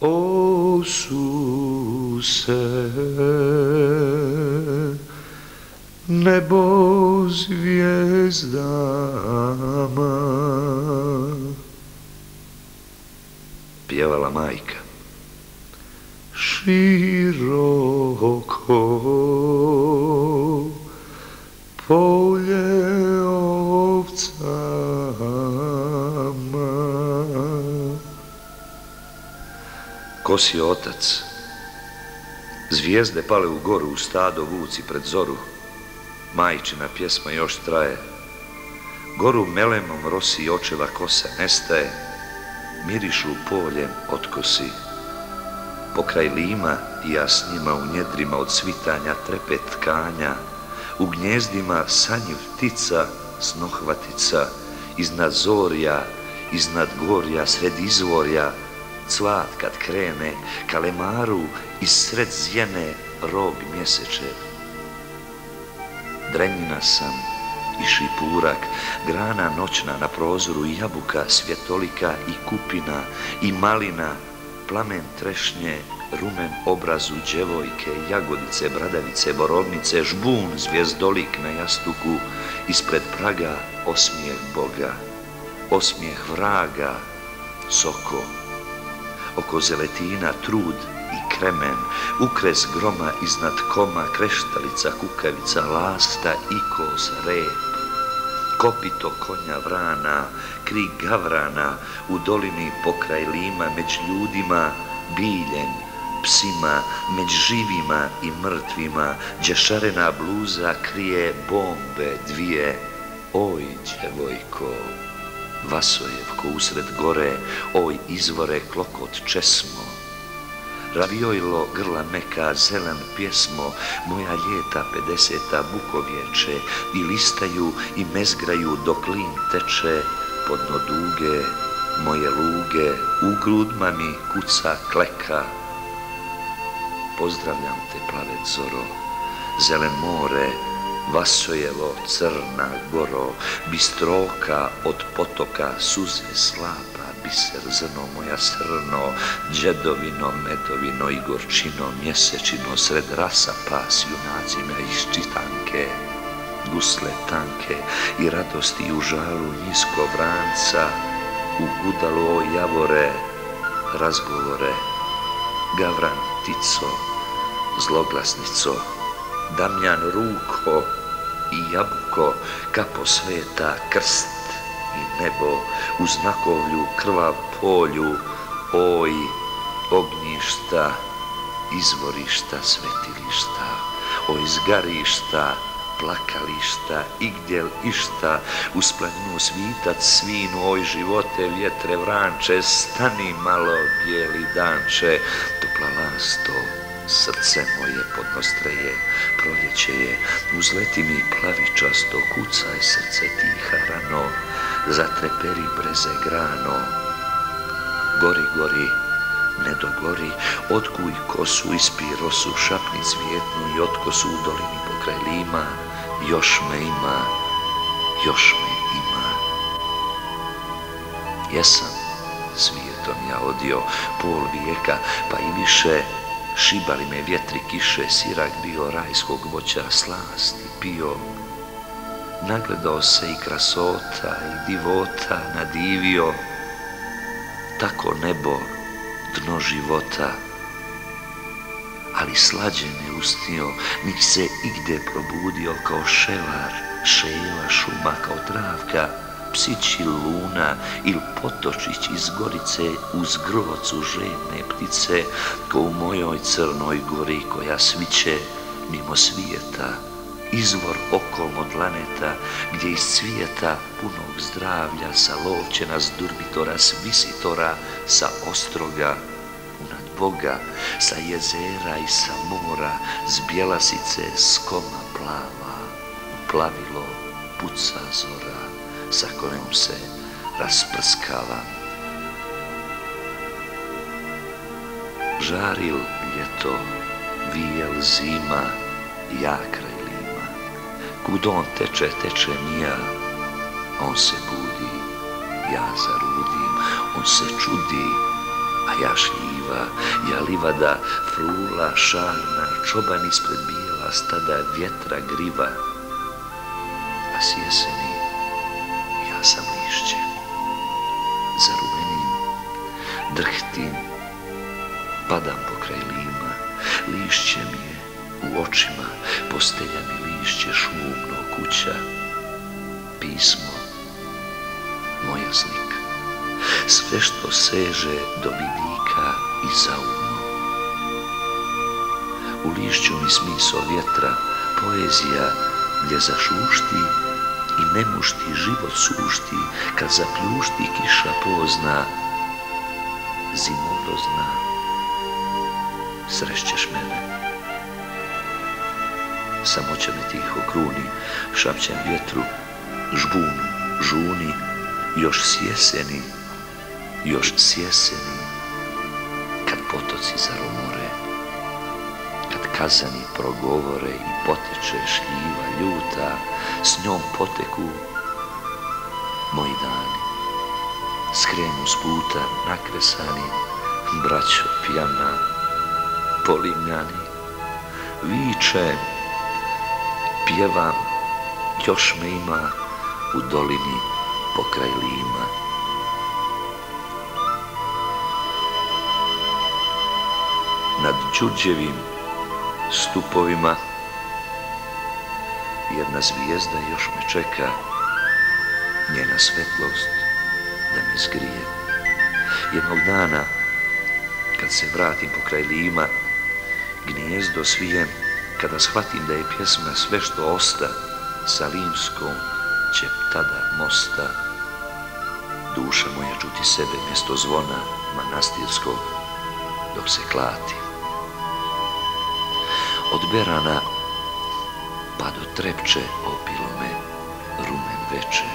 O Suse, nebo zvijezdama pjevala majka. Široko polje ovcama. Kosi otac, zvijezde pale u goru, u stado vuci pred zoru. Majčina pjesma još traje, goru melemom rosi očeva kosa nestaje, mirišu poljem otkosi. Pokraj lima i ja s njima u njedrima od svitanja trepet tkanja, u gnjezdima sanjiv ptica, snohvatica, iznad zorja, iznad gorja, sred izvorja, cvat kad krene, kalemaru iz sred zjene rog mjesečev. Drenjina sam i šipurak, grana noćna na prozoru i jabuka svjetolika i kupina i malina, plamen trešnje, rumen obrazu djevojke, jagodice, bradavice, borovnice, žbun zvijezdolik na jastuku, ispred praga osmijeh Boga, osmijeh vraga, soko, oko zeletina trud i kremen, ukres groma iznad koma, kreštalica, kukavica, lasta, ikos, rep, kopito konja vrana, krik gavrana, u dolini pokraj lima, među ljudima, biljem, psima, među živima i mrtvima, gdje šarena bluza krije bombe dvije. Oj, djevojko, Vasojevko usred gore, oj, izvore klokot česmo, ravijojlo grla meka, zelen pjesmo, moja ljeta 50. bukovječe, i listaju i mezgraju dok lin teče, podno duge, moje luge, u grudma mi kuca kleka. Pozdravljam te, plave zoro, zelen more, Vasojevo, Crna goro, bistroka od potoka, suze slapa, biser zrno moja srno, džedovino, medovino i gorčino, mjesečino, sred rasapa s junacima iz čitanke, gusle tanke i radosti u žalu nisko vranca, u gudalo javore, razgovore, gavran tico, zloglasnico, Damjan ruko i jabuko, kapo sveta, krst i nebo, u znakovlju krvav polju, oj, ognjišta, izvorišta, svetilišta, oj, zgarišta, plakališta, igdjel išta, uz planinu svitac svinu, oj, živote, vjetre, vranče, stani malo, bijeli danče, topla lasto, srce moje podnostreje, proljeće je, uzleti mi plavičasto, kucaj srce tiha rano, zatreperi breze grano, gori, gori, ne dogori, otkuj kosu, ispi rosu, šapni cvjetnu i otkosu u dolini pokraj lima, još me ima, još me ima. Jesam svijetom ja odio pol vijeka, pa i više, šibali me vjetri, kiše, sirak bio rajskog voća, slasti pio. Nagledao se i krasota i divota nadivio, tako nebo, dno života, ali slađe ne usnio, nih se igde probudio kao ševar, ševa šuma kao travka, psići luna ili potočić iz gorice uz grocu žedne ptice, ko u mojoj crnoj gori koja sviće mimo svijeta, izvor okolno dlaneta, gdje iz cvijeta punog zdravlja sa lovčena s durbitora, s visitora, sa ostroga, unad Boga, sa jezera i sa mora, s bjelasice, s koma plava, plavilo puca zora, sa kojom se rasprskava. Žaril ljeto, vijel zima, ja kraj lima. Kud on teče, tečem ja, on se budi, ja zarudim, on se čudi, A ja šljiva, ja livada, frula, šarna, čoban ispred bijela stada vjetra griva, a s jeseni ja sam lišće. Zarumenim, drhtim, padam pokraj lima, lišće mi je u očima, postelja mi lišće šumno kuća, pismo, moja slika, sve što seže do vidika i zaumno. U lišću mi smisao vjetra, poezija gdje zašušti i nemušti život sušti, kad zapljušti kiša pozna, zimogrozna, srešćeš mene. Samoća me tiho kruni, šapćem vjetru, žbunu, žuni, još sjeseni, još sjeseni, kad potoci zaromore, kad kazani progovore i poteče šljiva ljuta, s njom poteku moji dani. Skrenu s puta nakresani, braćo pjana, polimljani, vičem, pjevam, još me ima u dolini pokraj lima. Nad Đurđevim stupovima jedna zvijezda još me čeka, njena svetlost da me zgrije. Jednog dana, kad se vratim pokraj lima, gnijezdo svijem, kada shvatim da je pjesma sve što osta, sa limskom će tada mosta duša moja čuti sebe mjesto zvona manastirskog dok se klati. Od Berana pa do Trepče opilo me rumen veče.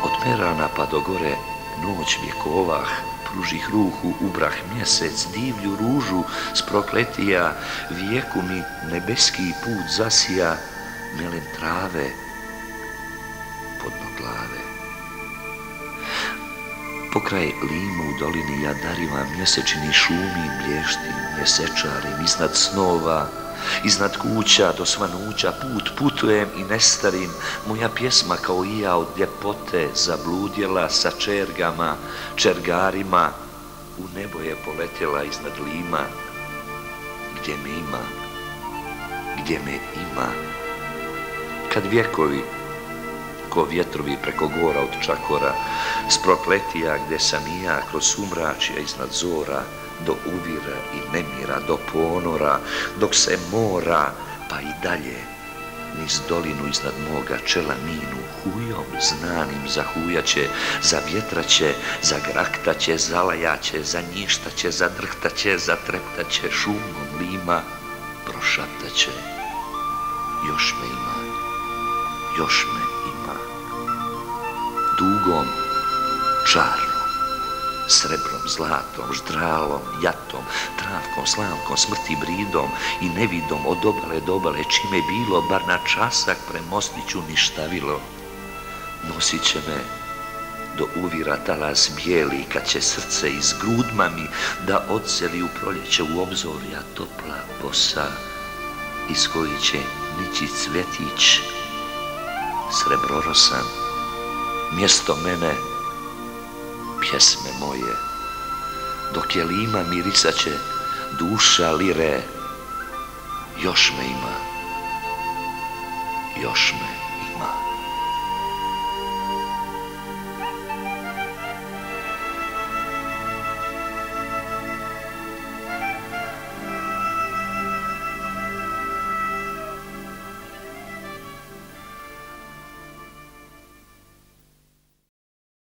Od Berana pa do gore noć vjekovah, pružih ruhu ubrah mjesec, divlju ružu s prokletija, vijeku mi nebeski put zasija, melen trave podno glave. Pokraj limu u dolini ja darivam mjesečini šumi, blještim, mjesečarim iznad snova, iznad kuća do svanuća put putujem i nestarim. Moja pjesma kao i ja od ljepote zabludjela sa čergama, čergarima, u nebo je poletjela iznad lima. Gdje me ima, gdje me ima, kad vjekovi ko vjetrovi preko gora od Čakora, s prokletija gdje sam i ja kroz sumračja iznad zora, do uvira i nemira, do ponora, dok se mora, pa i dalje, niz dolinu iznad moga čela minu, hujom znanim zahujaće, zavjetraće, zagraktaće, zalajaće, zanjištaće, zadrhtaće, zatreptaće, šumom lima prošaptaće. Još me ima, još me ima. Dugom, čarnom, srebrom, zlatom, ždralom, jatom, travkom, slamkom, smrti, bridom i nevidom od obale do obale, čime bilo, bar na časak premostiću ništavilo. Nosit će me do uvira talas bijeli, kad će srce iz grudma mi da odseli u proljeće u obzorja topla bosa, iz koji će nići cvjetić srebrorosan, mjesto mene, pjesme moje, dok je lima mirisaće duša lire, još me ima, još me